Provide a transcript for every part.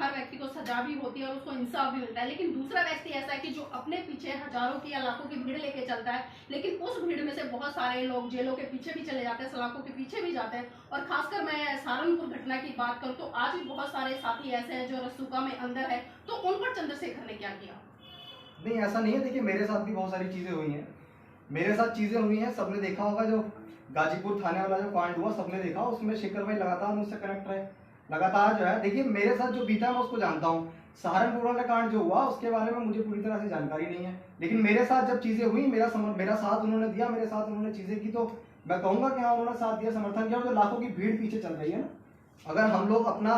हर व्यक्ति को सजा भी होती है और उसको इंसाफ भी मिलता है, लेकिन दूसरा व्यक्ति ऐसा है कि जो अपने पीछे हजारों की या लाखों की भीड़ लेके चलता है, लेकिन उस भीड़ में से बहुत सारे लोग जेलों के पीछे भी चले जाते हैं, सलाखों के पीछे भी जाते हैं। और खासकर मैं सहारनपुर घटना की बात करूँ तो आज भी बहुत सारे साथी ऐसे हैं जो रसूखा में अंदर है, तो उन पर चंद्रशेखर ने क्या किया? नहीं, ऐसा नहीं है। देखिए, मेरे साथ भी बहुत सारी चीजें हुई हैं, मेरे साथ चीजें हुई हैं, सबने देखा होगा। जो गाजीपुर थाने वाला जो कांड हुआ सबने देखा, उसमें शेखर भाई लगातार मुझसे कनेक्ट रहे, लगातार जो है। देखिए, मेरे साथ जो बीता है मैं उसको जानता हूँ। सहारनपुर वाला कांड जो हुआ उसके बारे में मुझे पूरी तरह से जानकारी नहीं है, लेकिन मेरे साथ जब चीजें हुई, मेरा साथ उन्होंने दिया, मेरे साथ उन्होंने चीजें की, तो मैं कहूंगा कि हाँ, उन्होंने साथ दिया, समर्थन किया। और जो लाखों की भीड़ पीछे चल रही है ना, अगर हम लोग अपना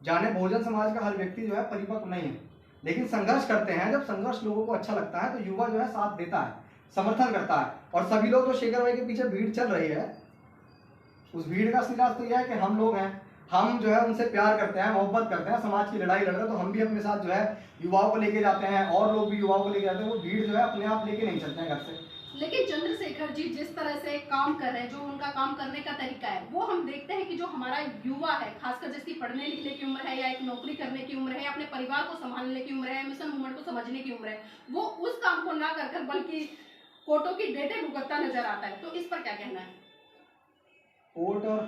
जाने, बहुजन समाज का हर व्यक्ति जो है परिपक्व नहीं है, लेकिन संघर्ष करते हैं। जब संघर्ष लोगों को अच्छा लगता है तो युवा जो है साथ देता है, समर्थन करता है। और सभी लोग जो शेखर भाई के पीछे भीड़ चल रही है, उस भीड़ का सिलास तो यह है कि हम लोग हैं, हम जो है उनसे प्यार करते हैं, मोहब्बत करते हैं, समाज की लड़ाई लड़ रहे हैं, तो हम भी अपने साथ जो है युवाओं को लेके जाते हैं, और लोग भी युवाओं को लेके जाते हैं। वो भीड़ जो है अपने आप लेके नहीं चलते हैं घर से। लेकिन चंद्रशेखर जी जिस तरह से काम कर रहे हैं, जो उनका काम करने का तरीका है, वो हम देखते हैं कि जो हमारा युवा है, खासकर जिसकी पढ़ने लिखने की उम्र है या एक नौकरी करने की उम्र है या अपने परिवार को संभालने की उम्र है, मिशन मूवमेंट को समझने की उम्र है, वो उस काम को ना कर बल्कि कोर्टों की डेटें भुगतता नजर आता है। तो इस पर क्या कहना है? कोर्ट और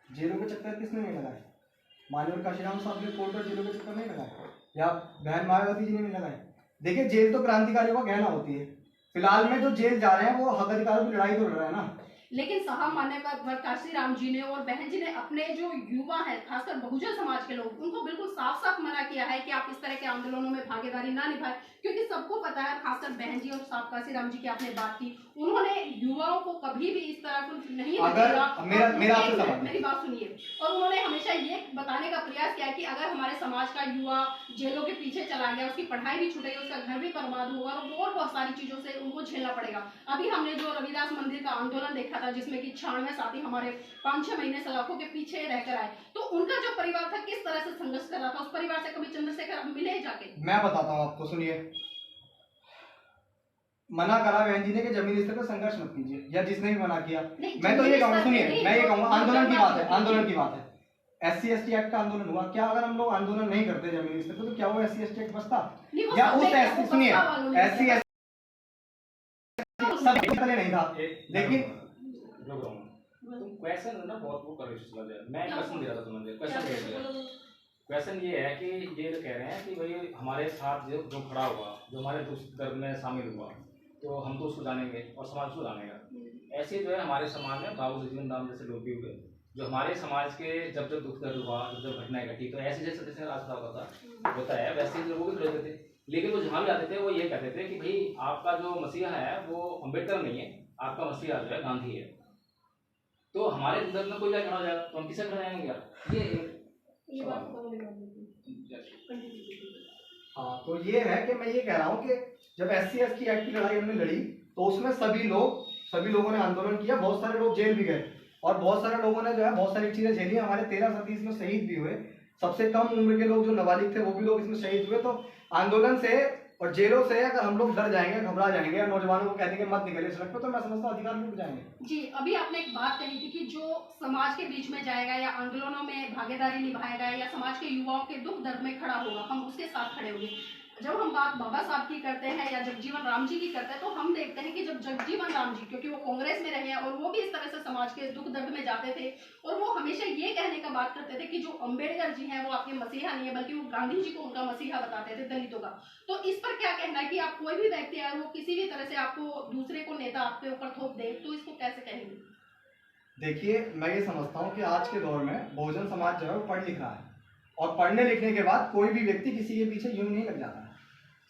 जेलों के चक्कर किसने नहीं लगाए? माननीय काशीराम साहब ने कोर्ट और जेलों के चक्कर नहीं लगाए, या बहन मायावती जी ने नहीं लगाए। देखिए, जेल तो क्रांतिकारियों का गहना होती है। फिलहाल में जो जेल जा रहे हैं वो हक अधिकारों की लड़ाई तो लड़ रहे हैं ना। लेकिन साहब मान्यवर काशीराम जी ने और बहन जी ने अपने जो युवा है, खासकर बहुजन समाज के लोग, उनको बिल्कुल साफ साफ मना किया है कि आप इस तरह के आंदोलनों में भागीदारी ना निभाएं, क्योंकि सबको पता है, खासकर बहन जी और साहब काशीराम जी की आपने बात की, उन्होंने युवाओं को कभी भी इस तरह को नहीं मेरी बात सुनिए। और उन्होंने हमेशा ये बताने का प्रयास किया कि अगर हमारे समाज का युवा जेलों के पीछे चला गया, उसकी पढ़ाई भी छूटेगी, उसका घर भी बर्बाद होगा और बहुत सारी चीजों से उनको झेलना पड़ेगा। अभी हमने जो रविदास मंदिर का आंदोलन देखा था, जिसमें कि 96 साथी हमारे 5-6 महीने सलाखों के पीछे रहकर आए, तो उनका जो परिवार था किस तरह से संघर्ष कर रहा था, उस परिवार से कभी चंद्रशेखर मिले जाके? मैं बताता हूँ आपको, सुनिए। मना करा बहन जी ने कि जमीनी स्तर पर संघर्ष मत कीजिए, या जिसने भी मना किया। मैं तो ये कहूँगा, सुनिए, मैं ये कहूँगा, आंदोलन की बात है, आंदोलन की बात है। SC/ST एक्ट का आंदोलन हुआ, क्या अगर हम लोग आंदोलन नहीं करते जमीनी स्तर पर, तो क्या वो SC/ST एक्ट बसता? या उस सुनिए, SC/ST सब नहीं था, लेकिन क्वेश्चन है ना, बहुत वो कर रहे हैं। मैं क्वेश्चन दे रहा था, समझ क्वेश्चन ये है कि ये कह रहे हैं कि भाई हमारे साथ जो खड़ा हुआ, जो हमारे दुख दर्द में शामिल हुआ, तो हम तो उसको जानेंगे और समाज को जानेगा। ऐसे जो है हमारे समाज में बाबू जीवन राम जैसे लोग भी हुए, जो हमारे समाज के जब जब दुख दर्द हुआ, जब घटनाएं घटी, तो ऐसे जैसे जैसे रास्ता होता है वैसे लोगों भी खड़े थे। लेकिन वो जहाँ भी आते थे वो ये कहते थे कि भाई आपका जो मसीहा है वो अम्बेडकर नहीं है, आपका मसीहा जो है गांधी है। तो हमारे दर्द में कोई खड़ा हो जाएगा तो हम किसे खड़ा जाएंगे यार? ये हाँ, तो ये है कि मैं ये कह रहा हूँ कि जब SC/ST एक्ट की लड़ाई हमने लड़ी, तो उसमें सभी लोगों ने आंदोलन किया, बहुत सारे लोग जेल भी गए, और बहुत सारे लोगों ने जो है बहुत सारी चीजें झेली। हमारे 13 साथी इसमें शहीद भी हुए, सबसे कम उम्र के लोग जो नाबालिग थे वो भी लोग इसमें शहीद हुए। तो आंदोलन से और जेलों से अगर हम लोग डर जाएंगे, घबरा जाएंगे, और नौजवानों को कह देंगे मत निकलिए सड़क पे, तो मैं समझता हूँ अधिकार मिल जाएंगे। जी, अभी आपने एक बात कही थी कि जो समाज के बीच में जाएगा या आंदोलनों में भागीदारी निभाएगा या समाज के युवाओं के दुख दर्द में खड़ा होगा, हम उसके साथ खड़े होंगे। जब हम बात बाबा साहब की करते हैं या जगजीवन राम जी की करते हैं, तो हम देखते हैं कि जब जगजीवन राम जी, क्योंकि वो कांग्रेस में रहे हैं और वो भी इस तरह से समाज के दुख दर्द में जाते थे, और वो हमेशा ये कहने का बात करते थे कि जो अम्बेडकर जी हैं वो आपके मसीहा नहीं है, बल्कि वो गांधी जी को उनका मसीहा बताते थे, दलितों का। तो इस पर क्या कहना है कि आप कोई भी व्यक्ति है वो किसी भी तरह से आपको दूसरे को नेता आपके ऊपर थोप दे, तो इसको कैसे कहेंगे? देखिए, मैं ये समझता हूँ कि आज के दौर में बहुजन समाज जो है वो पढ़ लिख रहा है, और पढ़ने लिखने के बाद कोई भी व्यक्ति किसी के पीछे यूं नहीं लग जाता है।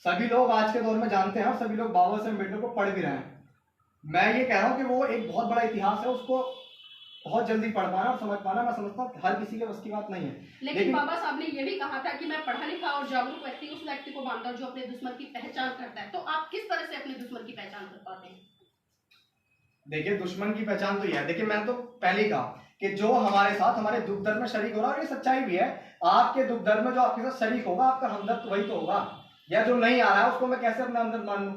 सभी लोग आज के दौर में जानते हैं, और सभी लोग बाबा साहेब अम्बेडकर को पढ़ भी रहे हैं। मैं ये कह रहा हूँ कि वो एक बहुत बड़ा इतिहास है, उसको बहुत जल्दी पढ़ पाना और समझ पाना, मैं समझता हूँ हर किसी के बस की बात नहीं है। लेकिन बाबा साहब ने ये भी कहा था कि मैं पढ़ा लिखा और जागरूक व्यक्ति उस व्यक्ति को मानता हूँ जो अपने दुश्मन की पहचान करता है। तो आप किस तरह से अपने दुश्मन की पहचान कर पाते हैं? देखिए, दुश्मन की पहचान तो यह है, देखिए मैंने तो पहले ही कहा कि जो हमारे साथ हमारे दुख दर्द में शरीक हो रहा है, और ये सच्चाई भी है, आपके दुख दर्द में जो आपके साथ शरीक होगा, आपका हमदर्द वही तो होगा। या जो नहीं आ रहा है उसको मैं कैसे अपने अंदर मान लूं?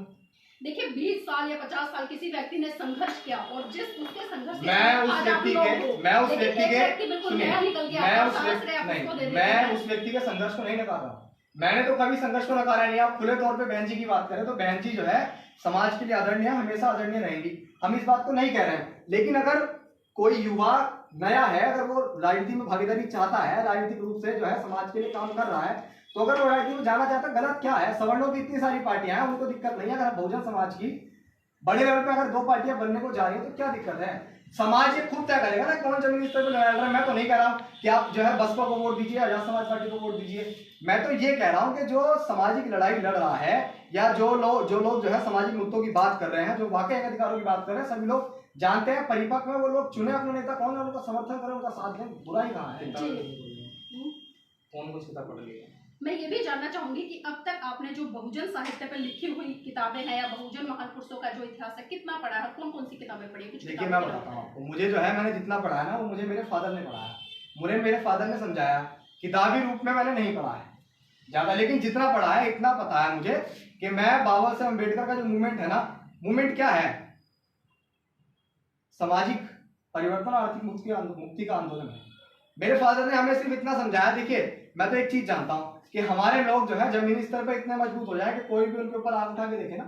देखिए 20 साल या 50 साल किसी व्यक्ति ने संघर्ष किया और जिस उसके संघर्ष के मैं बाद उस आज आप व्यक्ति लोग के हो। मैं उस लेकिन व्यक्ति एक के व्यक्ति बिल्कुल सुनिए, नया निकल गया मैं और उस साहस रहे आप व्यक्ति उसको दे नहीं, देते हैं। मैं उस व्यक्ति के संघर्ष को नहीं नकार रहा हूँ। मैंने तो कभी संघर्ष को नकारा नहीं। आप खुले तौर पे बहन जी की बात करें तो बहन जी जो है समाज के लिए आदरणीय, हमेशा आदरणीय रहेंगी। हम इस बात को नहीं कह रहे हैं, लेकिन अगर कोई युवा नया है, अगर वो राजनीति में भागीदारी चाहता है, राजनीतिक रूप से जो है समाज के लिए काम कर रहा है, तो अगर वो राजनीति में जाना चाहता है, गलत क्या है? सवर्णों की इतनी सारी पार्टियां हैं, उनको दिक्कत नहीं है। अगर बहुजन समाज की बड़े लेवल पे अगर 2 पार्टियां बनने को जा रही है तो क्या दिक्कत है? समाज ये खुद तय करेगा ना कौन जमीन स्तर पर लड़ रहा है। मैं तो नहीं कह रहा हूं कि आप जो है बसपा को वोट दीजिए, आजाद समाज पार्टी को वोट दीजिए। मैं तो ये कह रहा हूं कि जो सामाजिक लड़ाई लड़ रहा है, या जो लोग जो है सामाजिक मुद्दों की बात कर रहे हैं, जो वाकई अधिकारों की बात कर रहे हैं, सभी लोग जानते हैं, परिपक्व में वो लोग चुने अपना नेता कौन है, उनका समर्थन करें, उनका साथ दें। बुराई कहाँ है? कौन कुछ किताब पढ़ ली है? मैं ये भी जानना चाहूंगी कि अब तक आपने जो बहुजन साहित्य पर लिखी हुई किताबें हैं या बहुजन महान पुरुषों का जो इतिहास है कितना पढ़ा है, कौन कौन सी किताबें पढ़ी? कुछ देखिए मैं बताता हूँ आपको, मुझे जो है मैंने जितना पढ़ा है ना वो मुझे मेरे फादर ने पढ़ाया, मुझे मेरे फादर ने समझाया। किताबी रूप में मैंने नहीं पढ़ा है ज्यादा, लेकिन जितना पढ़ा है इतना पता है मुझे कि मैं बाबा साहब अम्बेडकर का जो मूवमेंट है ना, मूवमेंट क्या है? सामाजिक परिवर्तन, आर्थिक मुक्ति का आंदोलन है। मेरे फादर ने हमें सिर्फ इतना समझाया। देखिए मैं तो एक चीज जानता हूं कि हमारे लोग जो है जमीनी स्तर पर इतने मजबूत हो जाए कि कोई भी उनके ऊपर आग उठा के देखे ना,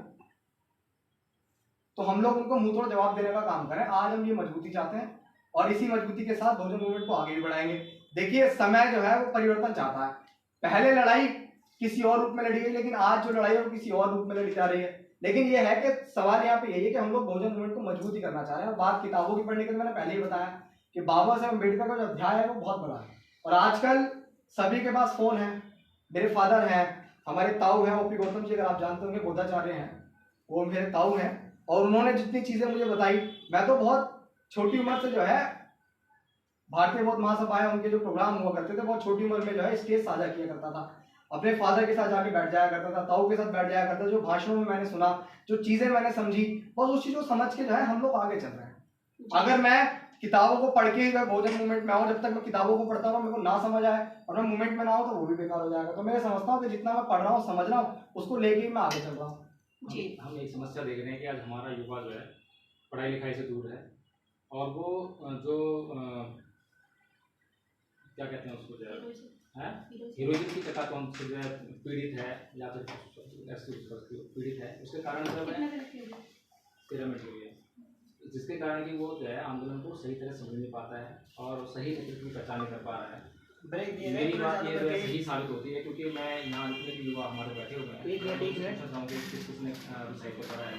तो हम लोग उनको मुंह तोड़ जवाब देने का काम करें। आज हम ये मजबूती चाहते हैं और इसी मजबूती के साथ बहुजन मूवमेंट को आगे भी बढ़ाएंगे। देखिए समय जो है वो परिवर्तन चाहता है। पहले लड़ाई किसी और रूप में लड़ी गई, लेकिन आज जो लड़ाई है वो किसी और रूप में लड़ी जा रही है। लेकिन ये है कि सवाल यहाँ पे यही है कि हम लोग बहुजन मूवमेंट को मजबूती करना चाह रहे हैं। और बात किताबों की पढ़ने की, मैंने पहले ही बताया कि बाबा साहब अम्बेडकर का जो अध्याय है वो बहुत बड़ा है। और आजकल सभी के पास फोन है। मेरे फादर हैं, हमारे ताऊ हैं ओपी गौतम जी, अगर आप जानते होंगे, बोधाचार्य हैं, वो मेरे ताऊ हैं। और उन्होंने जितनी चीजें मुझे बताई, मैं तो बहुत छोटी उम्र से जो है भारतीय बौद्ध महासभा है, उनके जो प्रोग्राम हुआ करते थे, बहुत छोटी उम्र में जो है स्टेज साझा किया करता था। अपने फादर के साथ जाके बैठ जाया करता था, ताऊ के साथ बैठ जाया करता था। जो भाषणों में मैंने सुना, जो चीजें मैंने समझी, बस उस चीज को समझ के जो है हम लोग आगे चल रहे हैं। अगर मैं किताबों को पढ़ के ही बहुजन मूवमेंट में आऊँ, जब तक मैं किताबों को पढ़ता हूँ मेरे को ना समझ आए और मैं मूवमेंट में ना हो तो वो भी बेकार हो जाएगा। तो मैं समझता हूँ कि जितना मैं पढ़ रहा हूँ, समझ रहा हूँ, उसको लेके ही मैं आगे चल रहा हूँ। हम एक समस्या देख रहे हैं कि आज हमारा युवा जो है पढ़ाई लिखाई से दूर है, और वो जो क्या कहते हैं उसको, जो है हीरोइज्म की चक्कर कौन से जो है पीड़ित है, या फिर पीड़ित है, उसके कारण जो है पिरामिड हो गया, जिसके कारण कि वो जो है आंदोलन को सही तरह समझ नहीं पाता है और सही नेतृत्व की पहचान नहीं कर पा रहा है। मेरी बात ये जो है सही साबित होती है, क्योंकि मैं यहाँ जितने भी युवा हमारे बैठे हुए हैं, किसने साहित्य पढ़ा है,